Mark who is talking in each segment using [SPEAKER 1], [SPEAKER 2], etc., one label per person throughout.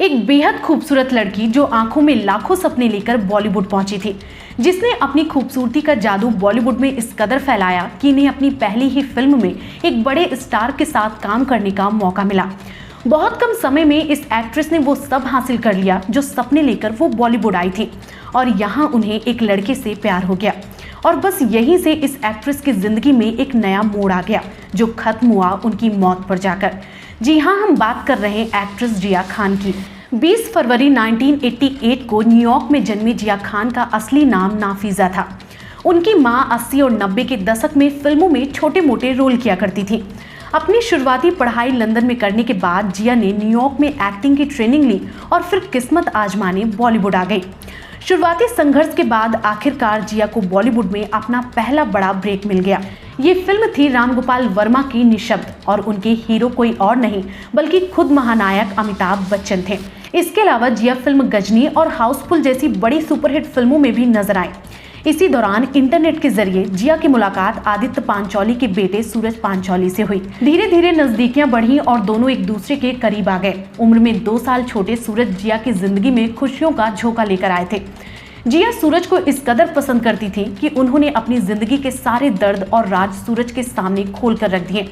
[SPEAKER 1] एक बेहद खूबसूरत लड़की जो आंखों में लाखों सपने लेकर बॉलीवुड पहुंची थी, जिसने अपनी खूबसूरती का जादू बॉलीवुड में इस कदर फैलाया कि इन्हें अपनी पहली ही फिल्म में एक बड़े स्टार के साथ काम करने का मौका मिला। बहुत कम समय में इस एक्ट्रेस ने वो सब हासिल कर लिया जो सपने लेकर वो बॉलीवुड आई थी, और यहाँ उन्हें एक लड़के से प्यार हो गया। और बस यहीं से इस एक्ट्रेस की जिंदगी में एक नया मोड़ आ गया, जो खत्म हुआ उनकी मौत पर जाकर। जी हाँ, हम बात कर रहे हैं एक्ट्रेस जिया खान की। 20 फरवरी 1988 को न्यूयॉर्क में जन्मी जिया खान का असली नाम नाफीजा था। उनकी मां 80 और 90 के दशक में फिल्मों में छोटे मोटे रोल किया करती थी। अपनी शुरुआती पढ़ाई लंदन में करने के बाद जिया ने न्यूयॉर्क में एक्टिंग की ट्रेनिंग ली और फिर किस्मत आजमाने बॉलीवुड आ गई। शुरुआती संघर्ष के बाद आखिरकार जिया को बॉलीवुड में अपना पहला बड़ा ब्रेक मिल गया। ये फिल्म थी राम गोपाल वर्मा की निशब्द, और उनके हीरो कोई और नहीं बल्कि खुद महानायक अमिताभ बच्चन थे। इसके अलावा जिया फिल्म गजनी और हाउसफुल जैसी बड़ी सुपरहिट फिल्मों में भी नजर आए। इसी दौरान इंटरनेट के जरिए जिया की मुलाकात आदित्य पांचोली के बेटे सूरज पांचोली से हुई। धीरे धीरे नजदीकियां बढ़ी और दोनों एक दूसरे के करीब आ गए। उम्र में 2 साल छोटे सूरज जिया की जिंदगी में खुशियों का झोंका लेकर आए थे। जिया सूरज को इस कदर पसंद करती थी कि उन्होंने अपनी जिंदगी के सारे दर्द और राज सूरज के सामने खोल कर रख दिए।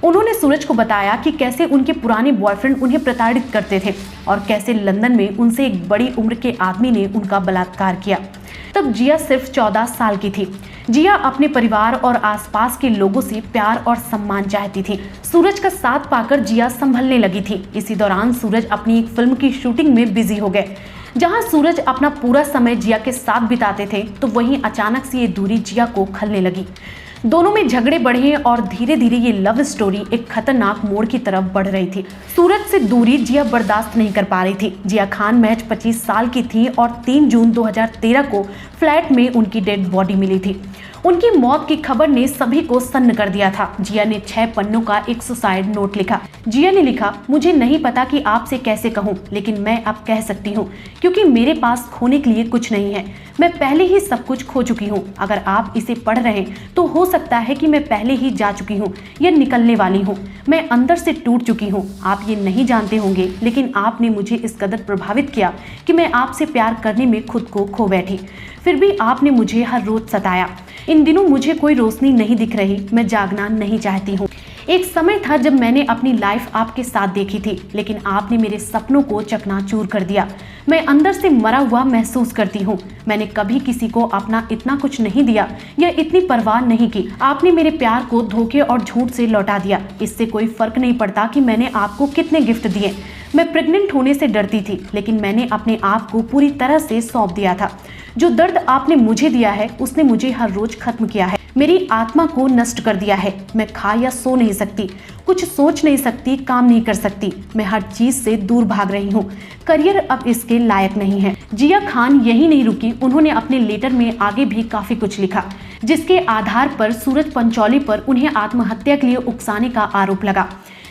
[SPEAKER 1] उन्होंने सूरज को बताया कि कैसे उनके पुराने बॉयफ्रेंड उन्हें प्रताड़ित करते थे और कैसे लंदन में उनसे एक बड़ी उम्र के आदमी ने उनका बलात्कार किया। तब जिया सिर्फ 14 साल की थी। जिया अपने परिवार और आसपास के लोगों से प्यार और सम्मान चाहती थी। सूरज का साथ पाकर जिया संभलने लगी थी। इसी दौरान सूरज अपनी एक फिल्म की शूटिंग में बिजी हो गए। जहां सूरज अपना पूरा समय जिया के साथ बिताते थे, तो वहीं अचानक से ये दूरी जिया को खलने लगी। दोनों में झगड़े बढ़े और धीरे धीरे ये लव स्टोरी एक खतरनाक मोड़ की तरफ बढ़ रही थी। सूरज से दूरी जिया बर्दाश्त नहीं कर पा रही थी। जिया खान महज 25 साल की थी और 3 जून 2013 को फ्लैट में उनकी डेड बॉडी मिली थी। उनकी मौत की खबर ने सभी को सन्न कर दिया था। जिया ने 6 पन्नों का एक सुसाइड नोट लिखा। जिया ने लिखा, मुझे नहीं पता कि आपसे कैसे कहूँ, लेकिन मैं अब कह सकती हूँ क्योंकि मेरे पास खोने के लिए कुछ नहीं है। मैं पहले ही सब कुछ खो चुकी हूँ। अगर आप इसे पढ़ रहे हैं तो हो सकता है कि मैं पहले ही जा चुकी हूँ या निकलने वाली हूँ। मैं अंदर से टूट चुकी हूँ। आप ये नहीं जानते होंगे, लेकिन आपने मुझे इस कदर प्रभावित किया कि मैं आपसे प्यार करने में खुद को खो बैठी। फिर भी आपने मुझे हर रोज सताया। इन दिनों मुझे कोई रोशनी नहीं दिख रही। मैं जागना नहीं चाहती हूँ। एक समय था जब मैंने अपनी लाइफ आपके साथ देखी थी, लेकिन आपने मेरे सपनों को चकनाचूर कर दिया। मैं अंदर से मरा हुआ महसूस करती हूँ। मैंने कभी किसी को अपना इतना कुछ नहीं दिया या इतनी परवाह नहीं की। आपने मेरे प्यार को धोखे और झूठ से लौटा दिया। इससे कोई फर्क नहीं पड़ता कि मैंने आपको कितने गिफ्ट दिए। मैं प्रेग्नेंट होने से डरती थी, लेकिन मैंने अपने आप को पूरी तरह से सौंप दिया था। जो दर्द आपने मुझे दिया है, उसने मुझे हर रोज खत्म किया है। मेरी आत्मा को नष्ट कर दिया है। मैं खा या सो नहीं सकती, कुछ सोच नहीं सकती, काम नहीं कर सकती। मैं हर चीज से दूर भाग रही हूँ। करियर अब इसके लायक नहीं है। जिया खान यही नहीं रुकी। उन्होंने अपने लेटर में आगे भी काफी कुछ लिखा, जिसके आधार पर सूरज पंचोली पर उन्हें आत्महत्या के लिए उकसाने का आरोप लगा,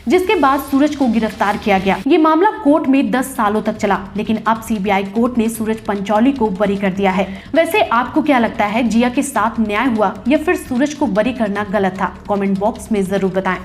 [SPEAKER 1] जिसके बाद सूरज को गिरफ्तार किया गया। ये मामला कोर्ट में 10 सालों तक चला, लेकिन अब सीबीआई कोर्ट ने सूरज पंचोली को बरी कर दिया है। वैसे आपको क्या लगता है, जिया के साथ न्याय हुआ या फिर सूरज को बरी करना गलत था? कमेंट बॉक्स में जरूर बताएं।